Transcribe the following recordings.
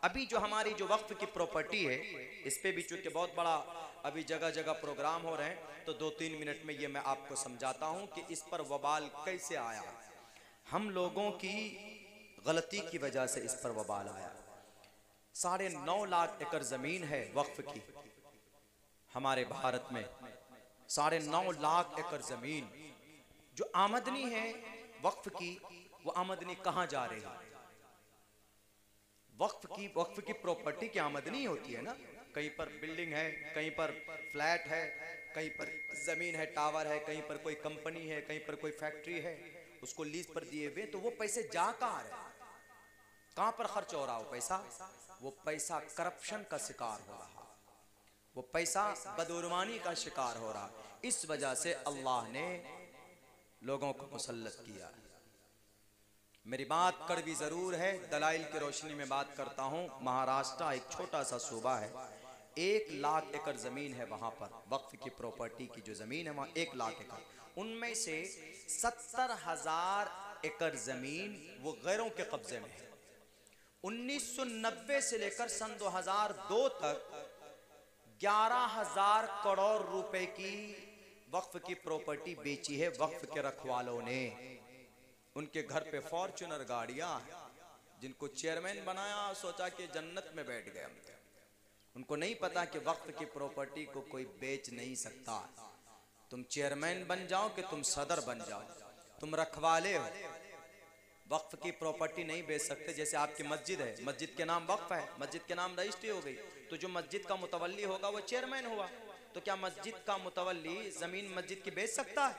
अभी जो हमारी जो वक्फ की प्रॉपर्टी है, इस पे भी चूंकि बहुत बड़ा अभी जगह जगह प्रोग्राम हो रहे हैं, तो 2-3 मिनट में ये मैं आपको समझाता हूं कि इस पर वबाल कैसे आया। हम लोगों की गलती की वजह से इस पर वबाल आया। 9.5 लाख एकड़ जमीन है वक्फ की हमारे भारत में। 9.5 लाख एकड़ जमीन जो आमदनी है वक्फ की, वो आमदनी कहां जा रही है? वक्फ की प्रॉपर्टी की आमदनी होती है ना, कहीं पर बिल्डिंग है, कहीं पर फ्लैट है, कहीं पर जमीन है, टावर है, कहीं पर कोई कंपनी है, कहीं पर कोई फैक्ट्री है, उसको लीज पर दिए हुए, तो वो पैसे जा कहां रहे? कहां पर खर्च हो रहा हो पैसा? वो पैसा करप्शन का शिकार हो रहा, वो पैसा बदुर्मानी का शिकार हो रहा। इस वजह से अल्लाह ने लोगों को मुसल्लत किया। मेरी बात कड़वी जरूर है, दलाइल की रोशनी में बात करता हूं। महाराष्ट्र एक छोटा सा सूबा है, 1 लाख एकड़ जमीन है वहां पर। वक्फ की प्रॉपर्टी की जो जमीन है वहां 1 लाख एकड़, उनमें से 70,000 एकड़ जमीन वो गैरों के कब्जे में है। 1990 से लेकर सन 2002 तक 11,000 करोड़ रुपए की वक्फ की प्रॉपर्टी बेची है वक्फ के रखवालों ने। उनके घर पे फॉर्च्यूनर गाड़ियां हैं, जिनको चेयरमैन बनाया, सोचा कि जन्नत में बैठ गए। उनको नहीं पता कि वक्फ की प्रॉपर्टी को कोई बेच नहीं सकता। तुम चेयरमैन बन जाओ कि तुम सदर बन जाओ, तुम रखवाले हो, वक्फ की प्रॉपर्टी नहीं बेच सकते। जैसे आपकी मस्जिद है, मस्जिद के नाम वक्फ है, मस्जिद के नाम रजिस्ट्री हो गई, तो जो मस्जिद का मुतवल्ली होगा वो चेयरमैन हुआ। तो क्या मस्जिद का मुतवल्ली जमीन मस्जिद की बेच सकता है?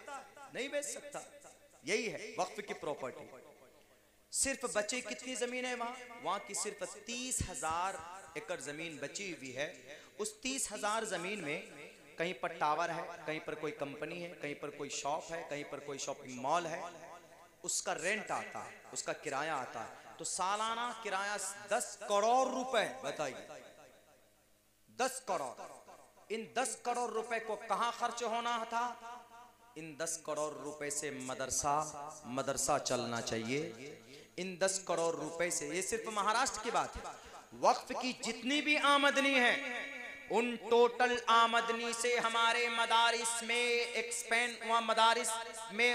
नहीं बेच सकता। यही है वक्फ की प्रॉपर्टी। सिर्फ बची कितनी जमीन है वहां की सिर्फ 30,000 एकड़ जमीन बची हुई है। उस 30,000 जमीन में कहीं पर टावर है, कहीं पर कोई कंपनी है, कहीं पर कोई शॉप है, कहीं पर कोई शॉपिंग मॉल है। उसका रेंट आता है, उसका किराया आता है। तो सालाना किराया 10 करोड़ रुपए। बताइए, 10 करोड़। इन 10 करोड़ रुपए को कहां खर्च होना था? इन 10 करोड़ रुपए से मदरसा चलना चाहिए। इन 10 करोड़ रुपए से, ये सिर्फ महाराष्ट्र की बात है, वक्फ की जितनी भी आमदनी है, उन टोटल आमदनी से हमारे मदारिस में एक्सपेंड हुआ, मदारिस में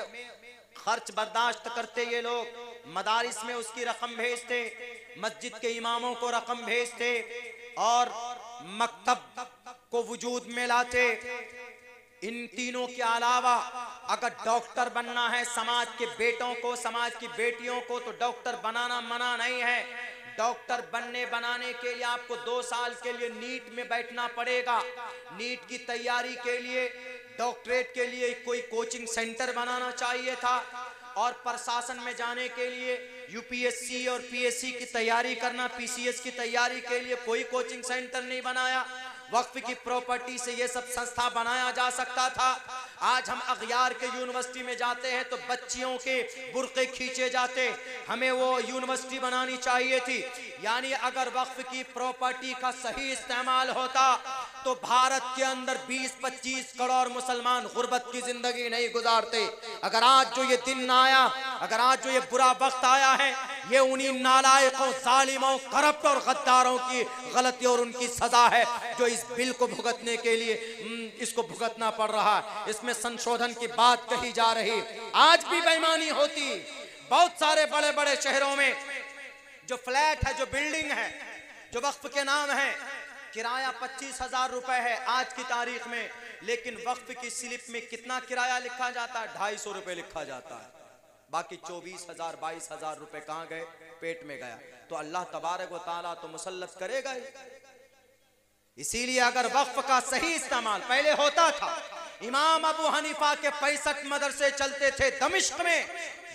खर्च बर्दाश्त करते ये लोग। मदारिस में उसकी रकम भेजते, मस्जिद के इमामों को रकम भेजते और मकतब को वजूद में लाते। इन तीनों के अलावा अगर डॉक्टर बनना है समाज के बेटों को, समाज की बेटियों को, तो डॉक्टर बनाना मना नहीं है। डॉक्टर बनाने के लिए आपको 2 साल के लिए नीट में बैठना पड़ेगा। नीट की तैयारी के लिए, डॉक्टरेट के लिए कोई कोचिंग सेंटर बनाना चाहिए था। और प्रशासन में जाने के लिए यूपीएससी और पीएससी की तैयारी करना, पीसीएस की तैयारी के लिए कोई कोचिंग सेंटर नहीं बनाया। वक्फ की प्रॉपर्टी से ये सब संस्था बनाया जा सकता था। आज हम अगयार के यूनिवर्सिटी में जाते हैं तो बच्चियों के बुर्के खींचे जाते। हमें वो यूनिवर्सिटी बनानी चाहिए थी। यानी अगर वक्फ की प्रॉपर्टी का सही इस्तेमाल होता तो भारत के अंदर 20-25 करोड़ मुसलमान गुर्बत की जिंदगी नहीं गुजारते। अगर आज जो ये दिन आया, अगर आज जो ये बुरा वक्त आया है, ये उन्हीं नालायकों, जालिमों, करप्ट और गद्दारों की गलती और उनकी सजा है जो इस बिल को भुगतने के लिए इसको भुगतना पड़ रहा है। इसमें संशोधन की बात कही जा रही। आज भी बेईमानी होती। बहुत सारे बड़े बड़े शहरों में जो फ्लैट है, जो बिल्डिंग है, जो वक्फ के नाम है, किराया 25,000 रुपए है आज की तारीख में, लेकिन वक्फ की स्लिप में कितना किराया लिखा जाता है? 250 रुपए लिखा जाता है। बाकी 24,000 22,000 रुपए कहां गए? पेट में गया। तो अल्लाह तबारक व तआला तो मुसल्लत करेगा ही। इसीलिए अगर वक्फ का सही इस्तेमाल पहले होता था, इमाम अबू हनीफा के 65 मदरसे चलते थे दमिश्क में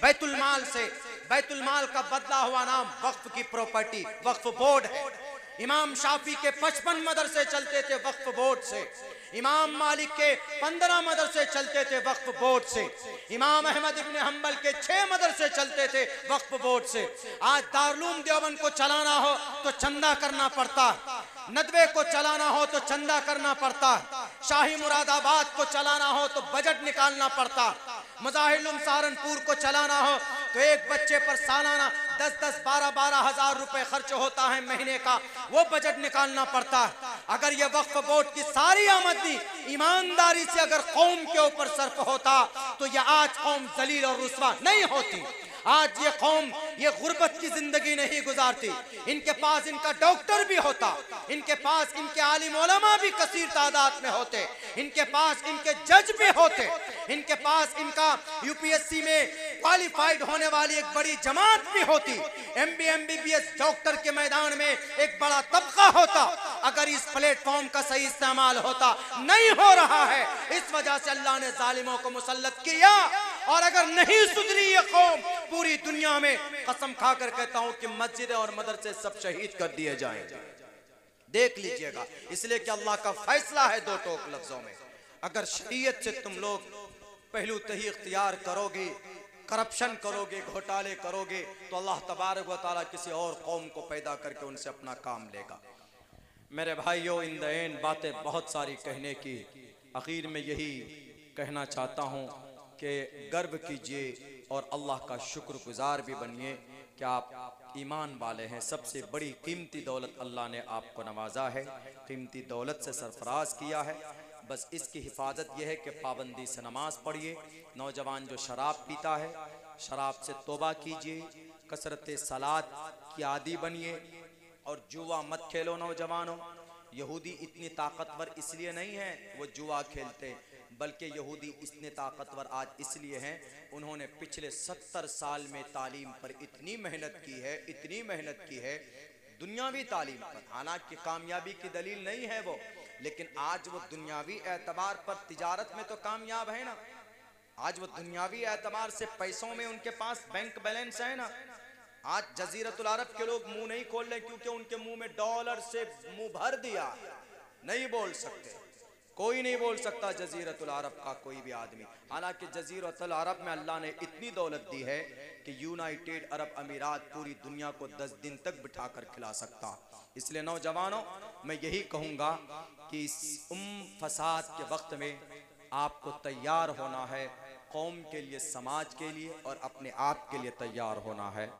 बैतुल माल से। बैतुल माल का बदला हुआ नाम वक्फ की प्रॉपर्टी, वक्फ बोर्ड है। इमाम शाफी के 55 मदरसे चलते थे वक्फ बोर्ड से। इमाम मालिक के 15 मदरसे चलते थे वक्फ बोर्ड से। इमाम अहमद इब्न हंबल के 6 मदरसे चलते थे वक्फ बोर्ड से। आज दारुल देवबंद को चलाना हो तो चंदा करना पड़ता है, नदवे को चलाना हो तो चंदा करना पड़ता है, शाही मुरादाबाद को चलाना हो तो बजट निकालना पड़ता है, मज़ाहिरुल सहारनपुर को चलाना हो तो एक बच्चे पर सालाना 10-10, 12-12 हजार रुपए खर्च होता है महीने का, वो बजट निकालना पड़ता है। अगर ये वक्फ बोर्ड की सारी आमदनी ईमानदारी से अगर कौम के ऊपर सर्फ होता तो ये आज कौम जलील और रुस्वा नहीं होती। आज ये कौम ये गुर्बत की जिंदगी नहीं गुजारती। इनके पास इनका डॉक्टर भी होता, इनके पास इनके आलिम उलमा भी कसीर तादाद में होते, इनके पास इनके जज भी होते, इनके पास इनका यूपीएससी में क्वालिफाइड होने वाली एक बड़ी जमात भी होती, एमबी एमबीबीएस डॉक्टर के मैदान में एक बड़ा तबका होता। अगर इस प्लेटफॉर्म का सही इस्तेमाल होता, नहीं हो रहा है, इस वजह से अल्लाह ने जालिमों को मुसल्लत किया। और अगर नहीं सुधरी ये कौम, पूरी दुनिया में कसम खाकर कहता हूं कि मस्जिद और मदरसे सब शहीद कर दिए जाएंगे। देख लीजिएगा, इसलिए कि अल्लाह का फैसला है दो टोक लफ्जों में। अगर शरीयत से तुम लोग पहलू तही इख्तियार करोगे, करप्शन करोगे, घोटाले करोगे, तो अल्लाह तबारक व तआला किसी और कौम को पैदा करके उनसे अपना काम लेगा। मेरे भाइयों, इन द एंड बातें बहुत सारी कहने की, आखिर में यही कहना चाहता हूँ कि गर्व कीजिए और अल्लाह का शुक्रगुजार भी बनिए कि आप ईमान वाले हैं। सबसे बड़ी कीमती दौलत अल्लाह ने आपको नवाजा है, कीमती दौलत से सरफराज किया है। बस इसकी हिफाजत यह है कि पाबंदी से नमाज पढ़िए। नौजवान जो शराब पीता है, शराब से तौबा कीजिए, कसरत सलात की आदी बनिए और जुआ मत खेलो नौजवानों। यहूदी इतनी ताकतवर इसलिए नहीं है वो जुआ खेलते, बल्कि यहूदी इतने ताकतवर आज इसलिए हैं, उन्होंने पिछले 70 साल में तालीम पर इतनी मेहनत की है, इतनी मेहनत की है, दुनियावी तालीम पर। हालांकि कामयाबी की दलील नहीं है वो, लेकिन आज वो दुनियावी एतबार पर तिजारत में तो कामयाब है ना। आज वो दुनियावी एतबार से पैसों में उनके पास बैंक बैलेंस है ना। आज जजीरतुल अरब के लोग मुंह नहीं खोल रहे क्योंकि उनके मुंह में डॉलर से मुंह भर दिया, नहीं बोल सकते, कोई नहीं बोल सकता जजीरतुल अरब का कोई भी आदमी। हालांकि जजीरतुल अरब में अल्लाह ने इतनी दौलत दी है कि यूनाइटेड अरब अमीरात पूरी दुनिया को 10 दिन तक बिठा कर खिला सकता। इसलिए नौजवानों, मैं यही कहूँगा कि इस फसाद के वक्त में आपको तैयार होना है, कौम के लिए, समाज के लिए और अपने आप के लिए तैयार होना है।